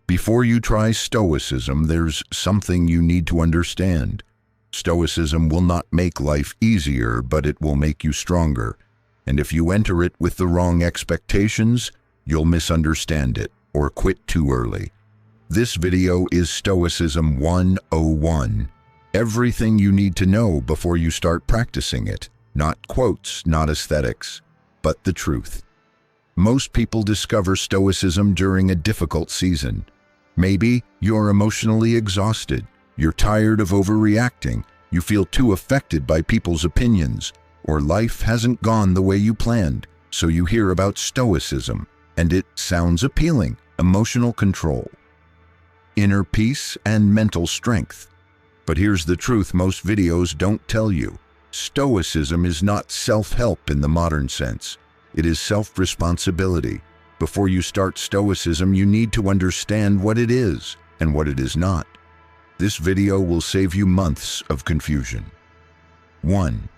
Before you try Stoicism, there's something you need to understand. Stoicism will not make life easier, but it will make you stronger. And if you enter it with the wrong expectations, you'll misunderstand it or quit too early. This video is Stoicism 101. Everything you need to know before you start practicing it. Not quotes, not aesthetics, but the truth. Most people discover Stoicism during a difficult season. Maybe you're emotionally exhausted, you're tired of overreacting, you feel too affected by people's opinions, or life hasn't gone the way you planned, so you hear about Stoicism, and it sounds appealing. Emotional control, inner peace, and mental strength. But here's the truth most videos don't tell you. Stoicism is not self-help in the modern sense. It is self-responsibility. Before you start Stoicism, you need to understand what it is and what it is not. This video will save you months of confusion. 1.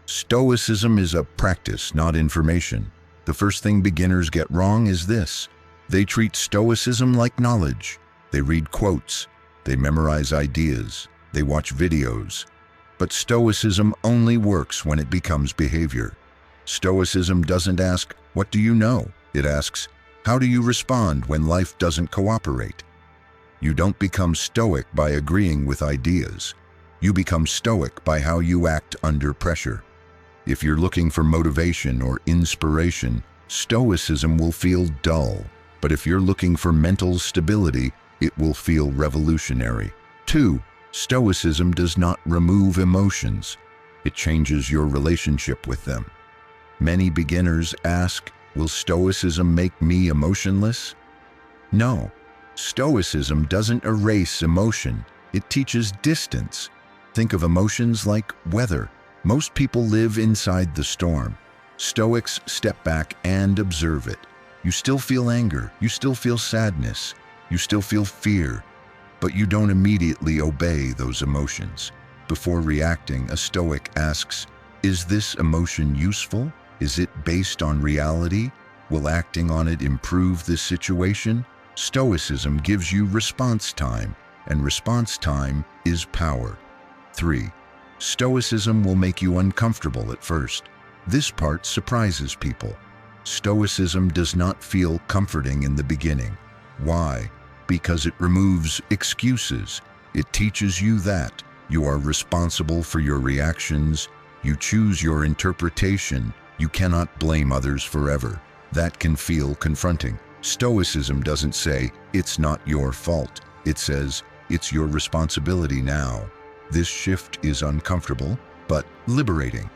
Stoicism is a practice, not information. The first thing beginners get wrong is this. They treat Stoicism like knowledge. They read quotes. They memorize ideas. They watch videos. But Stoicism only works when it becomes behavior. Stoicism doesn't ask, "What do you know?" It asks, "How do you respond when life doesn't cooperate?" You don't become stoic by agreeing with ideas. You become stoic by how you act under pressure. If you're looking for motivation or inspiration, Stoicism will feel dull. But if you're looking for mental stability, it will feel revolutionary. 2. Stoicism does not remove emotions. It changes your relationship with them. Many beginners ask, "Will Stoicism make me emotionless?" No. Stoicism doesn't erase emotion. It teaches distance. Think of emotions like weather. Most people live inside the storm. Stoics step back and observe it. You still feel anger. You still feel sadness. You still feel fear. But you don't immediately obey those emotions. Before reacting, a Stoic asks, "Is this emotion useful? Is it based on reality? Will acting on it improve this situation?" Stoicism gives you response time, and response time is power. 3. Stoicism will make you uncomfortable at first. This part surprises people. Stoicism does not feel comforting in the beginning. Why? Because it removes excuses. It teaches you that you are responsible for your reactions. You choose your interpretation. You cannot blame others forever. That can feel confronting. Stoicism doesn't say, "It's not your fault." It says, "It's your responsibility now." This shift is uncomfortable, but liberating.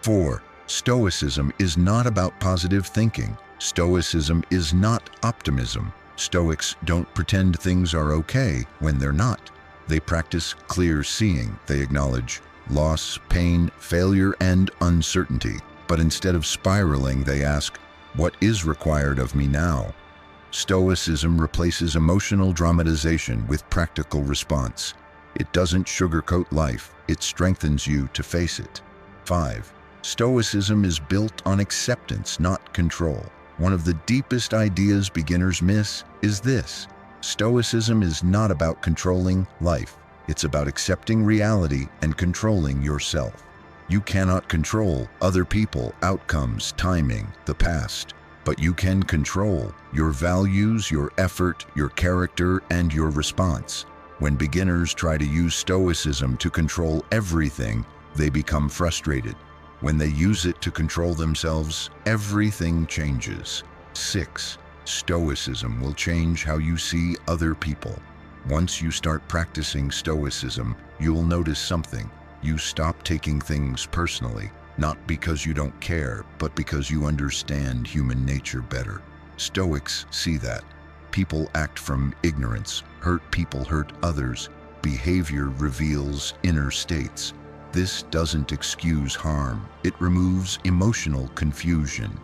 4. Stoicism is not about positive thinking. Stoicism is not optimism. Stoics don't pretend things are okay when they're not. They practice clear seeing. They acknowledge loss, pain, failure, and uncertainty. But instead of spiraling, they ask, "What is required of me now?" Stoicism replaces emotional dramatization with practical response. It doesn't sugarcoat life. It strengthens you to face it. 5. Stoicism is built on acceptance, not control. One of the deepest ideas beginners miss is this. Stoicism is not about controlling life. It's about accepting reality and controlling yourself. You cannot control other people, outcomes, timing, the past. But you can control your values, your effort, your character, and your response. When beginners try to use Stoicism to control everything, they become frustrated. When they use it to control themselves, everything changes. 6. Stoicism will change how you see other people. Once you start practicing Stoicism, you'll notice something. You stop taking things personally, not because you don't care, but because you understand human nature better. Stoics see that. People act from ignorance. Hurt people hurt others. Behavior reveals inner states. This doesn't excuse harm. It removes emotional confusion.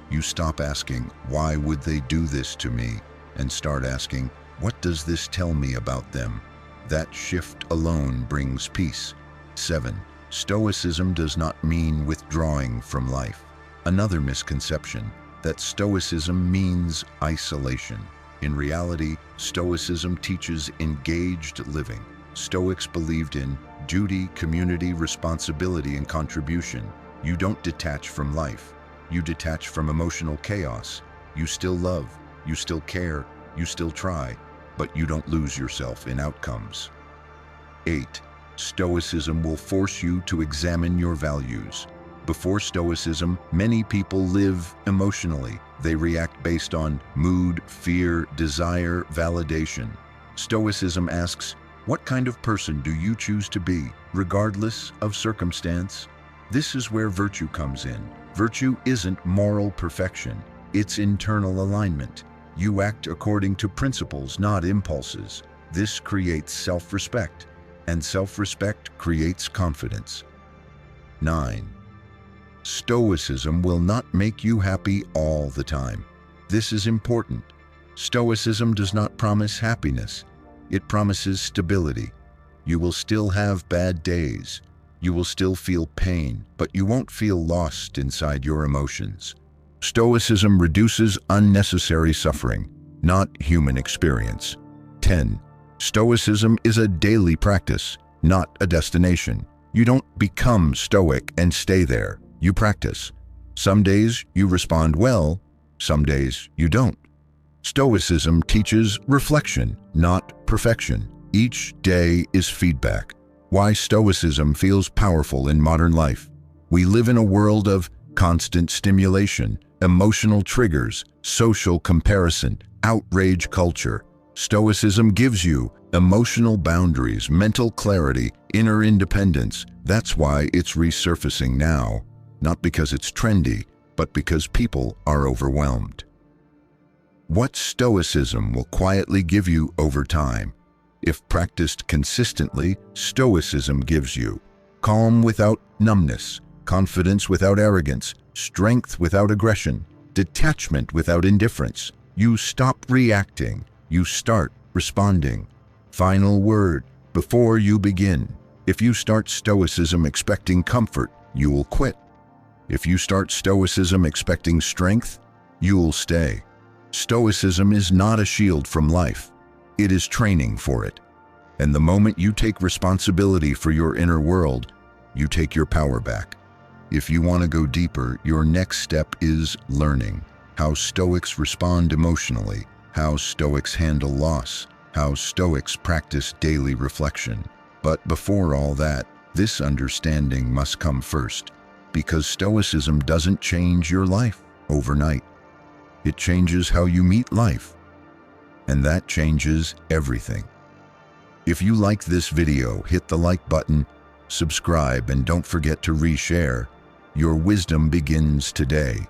You stop asking, "Why would they do this to me?" and start asking, "What does this tell me about them?" That shift alone brings peace. 7. Stoicism does not mean withdrawing from life. Another misconception, that Stoicism means isolation. In reality, Stoicism teaches engaged living. Stoics believed in duty, community, responsibility, and contribution. You don't detach from life. You detach from emotional chaos. You still love, you still care, you still try, but you don't lose yourself in outcomes. 8. Stoicism will force you to examine your values. Before Stoicism, many people live emotionally. They react based on mood, fear, desire, validation. Stoicism asks, what kind of person do you choose to be, regardless of circumstance? This is where virtue comes in. Virtue isn't moral perfection, it's internal alignment. You act according to principles, not impulses. This creates self-respect, and self-respect creates confidence. 9. Stoicism will not make you happy all the time. This is important. Stoicism does not promise happiness. It promises stability. You will still have bad days. You will still feel pain, but you won't feel lost inside your emotions. Stoicism reduces unnecessary suffering, not human experience. 10. Stoicism is a daily practice, not a destination. You don't become stoic and stay there. You practice. Some days you respond well, some days you don't. Stoicism teaches reflection, not perfection. Each day is feedback. Why Stoicism feels powerful in modern life. We live in a world of constant stimulation, emotional triggers, social comparison, outrage culture. Stoicism gives you emotional boundaries, mental clarity, inner independence. That's why it's resurfacing now. Not because it's trendy, but because people are overwhelmed. What Stoicism will quietly give you over time? If practiced consistently, Stoicism gives you calm without numbness, confidence without arrogance, strength without aggression, detachment without indifference. You stop reacting, you start responding. Final word, before you begin. If you start Stoicism expecting comfort, you will quit. If you start Stoicism expecting strength, you will stay. Stoicism is not a shield from life. It is training for it. And the moment you take responsibility for your inner world, you take your power back. If you want to go deeper, your next step is learning how Stoics respond emotionally, how Stoics handle loss, how Stoics practice daily reflection. But before all that, this understanding must come first, because Stoicism doesn't change your life overnight. It changes how you meet life, and that changes everything. If you like this video, hit the like button, subscribe, and don't forget to reshare. Your wisdom begins today.